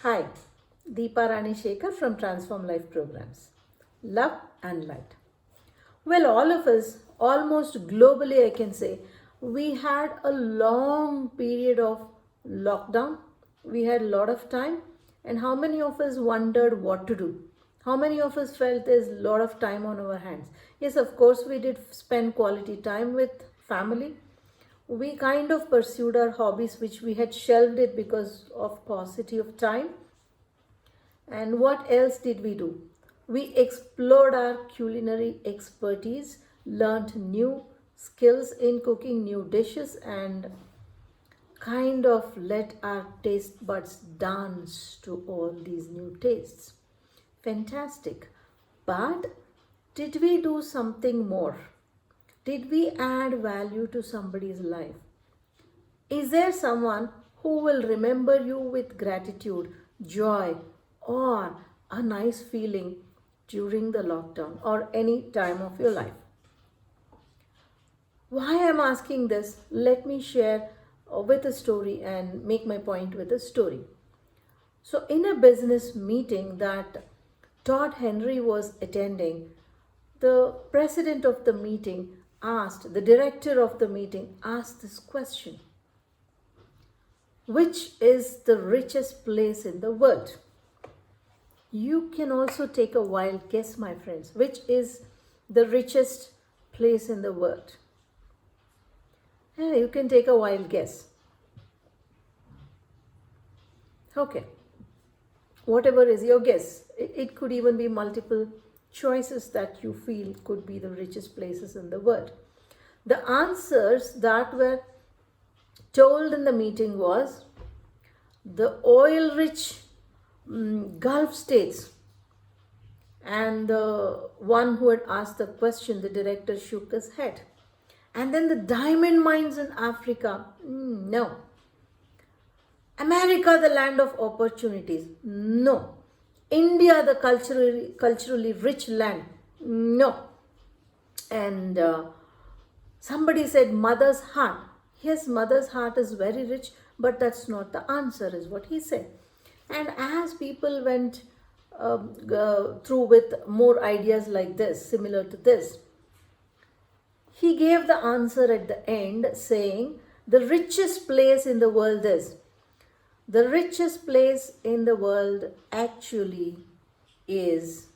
Hi, Deepa Rani Shekhar from Transform Life Programs. Love and light. Well, all of us, almost globally, I can say, we had a long period of lockdown. We had a lot of time, and how many of us wondered what to do? How many of us felt there's a lot of time on our hands? Yes, of course, we did spend quality time with family. We kind of pursued our hobbies, which we had shelved it because of paucity of time. And what else did we do? We explored our culinary expertise, learnt new skills in cooking new dishes, and kind of let our taste buds dance to all these new tastes. Fantastic. But did we do something more? Did we add value to somebody's life? Is there someone who will remember you with gratitude, joy, or a nice feeling during the lockdown or any time of your life? Why I'm asking this, let me share with a story and make my point with a story. So, in a business meeting that Todd Henry was attending, the president of the meeting asked, the director of the meeting asked this question: which is the richest place in the world? You can also take a wild guess, my friends. Which is the richest place in the world? Yeah, you can take a wild guess. Okay. Whatever is your guess, it could even be multiple choices that you feel could be the richest places in the world. The answers that were told in the meeting was the oil rich Gulf states. And the one who had asked the question, the director shook his head. And then the diamond mines in Africa. No. America, the land of opportunities. No. India, the culturally rich land. No. And somebody said mother's heart. Yes, mother's heart is very rich, but that's not the answer, is what he said. And as people went through with more ideas like this, similar to this, he gave the answer at the end saying, the richest place in the world is. The richest place in the world actually is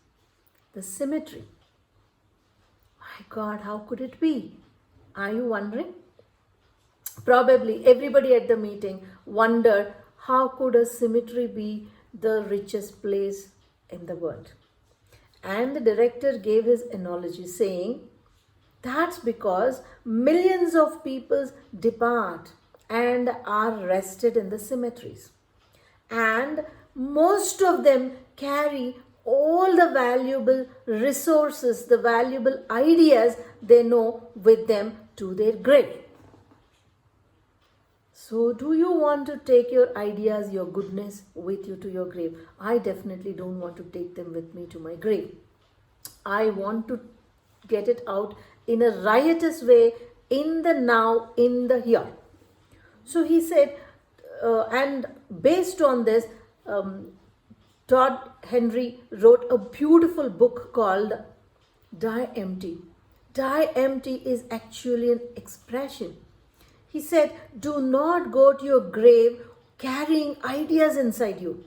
the cemetery. My God, how could it be? Are you wondering? Probably everybody at the meeting wondered, how could a cemetery be the richest place in the world? And the director gave his analogy saying, that's because millions of people depart and are rested in the cemeteries. And most of them carry all the valuable resources, the valuable ideas they know with them to their grave. So, do you want to take your ideas, your goodness with you to your grave? I definitely don't want to take them with me to my grave. I want to get it out in a riotous way, in the now, in the here. So he said, and based on this, Todd Henry wrote a beautiful book called Die Empty. Die Empty is actually an expression. He said, do not go to your grave carrying ideas inside you,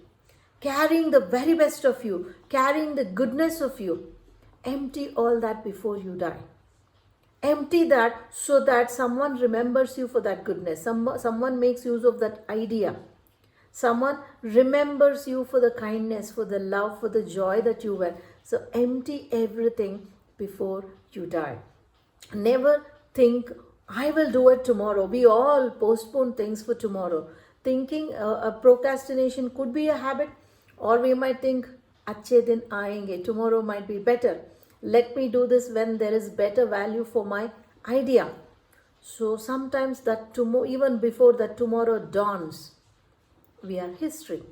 carrying the very best of you, carrying the goodness of you. Empty all that before you die. Empty that so that someone remembers you for that goodness. Someone makes use of that idea. Someone remembers you for the kindness, for the love, for the joy that you were. So empty everything before you die. Never think, I will do it tomorrow. We all postpone things for tomorrow. Thinking a procrastination could be a habit, or we might think, अच्छे दिन आएंगे, tomorrow might be better. Let me do this when there is better value for my idea. So sometimes that tomorrow, even before that tomorrow dawns, we are history.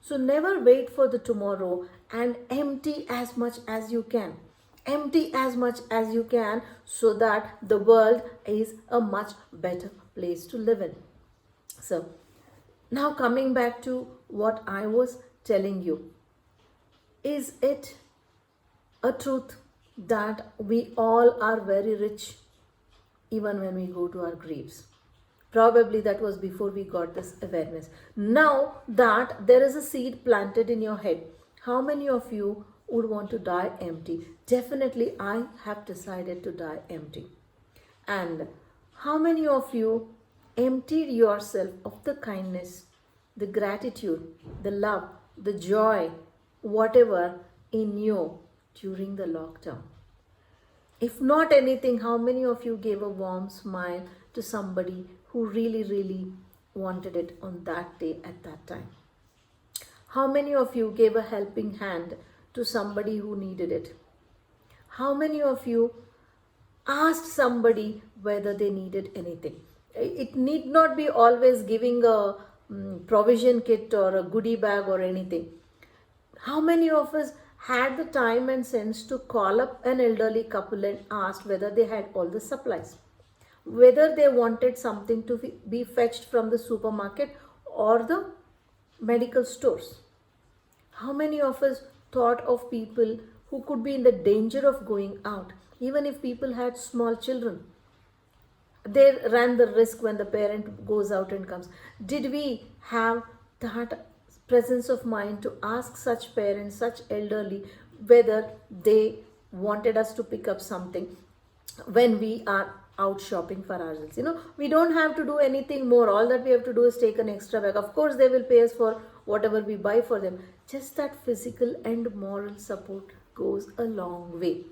So never wait for the tomorrow and empty as much as you can. Empty as much as you can so that the world is a much better place to live in. So now coming back to what I was telling you. Is it a truth that we all are very rich even when we go to our graves? Probably that was before we got this awareness. Now that there is a seed planted in your head, how many of you would want to die empty? Definitely, I have decided to die empty. And how many of you emptied yourself of the kindness, the gratitude, the love, the joy, whatever in you during the lockdown? If not anything, how many of you gave a warm smile to somebody who really, really wanted it on that day at that time? How many of you gave a helping hand to somebody who needed it? How many of you asked somebody whether they needed anything? It need not be always giving a provision kit or a goodie bag or anything. How many of us had the time and sense to call up an elderly couple and asked whether they had all the supplies, whether they wanted something to be fetched from the supermarket or the medical stores? How many of us thought of people who could be in the danger of going out, even if people had small children? They ran the risk when the parent goes out and comes. Did we have that presence of mind to ask such parents, such elderly, whether they wanted us to pick up something when we are out shopping for ourselves? We don't have to do anything more. All that we have to do is take an extra bag. Of course, they will pay us for whatever we buy for them. Just that physical and moral support goes a long way.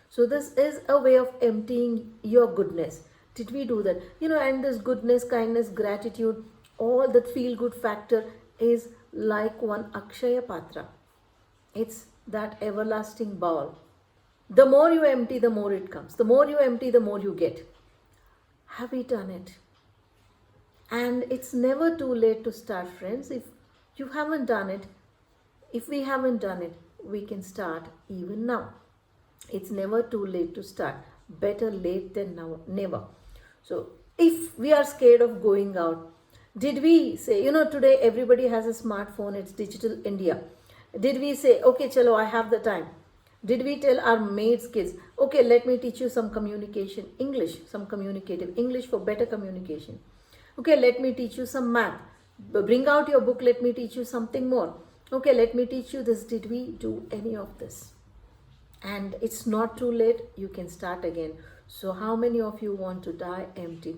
So this is a way of emptying your goodness. Did we do that? And this goodness, kindness, gratitude, all that feel good factor is like one Akshaya Patra. It's that everlasting bowl. The more you empty, the more it comes. The more you empty, the more you get. Have we done it? And it's never too late to start, friends. If you haven't done it, if we haven't done it, we can start even now. It's never too late to start. Better late than now, never. So if we are scared of going out, did we say, today everybody has a smartphone, it's digital India. Did we say, okay, chalo, I have the time? Did we tell our maids, kids, okay, let me teach you some communication English, some communicative English for better communication. Okay, let me teach you some math. Bring out your book, let me teach you something more. Okay, let me teach you this. Did we do any of this? And it's not too late, you can start again. So how many of you want to die empty?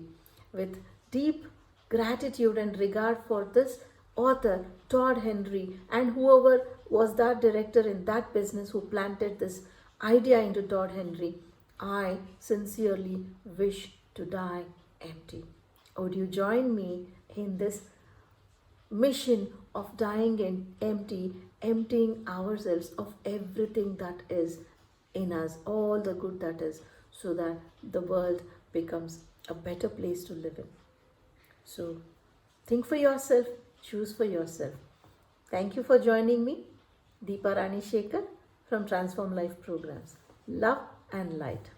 With deep gratitude and regard for this author, Todd Henry, and whoever was that director in that business who planted this idea into Todd Henry, I sincerely wish to die empty. Would you join me in this mission of dying empty, emptying ourselves of everything that is in us, all the good that is, so that the world becomes a better place to live in? So think for yourself, choose for yourself. Thank you for joining me, Deepa Rani Shekhar from Transform Life Programs. Love and light.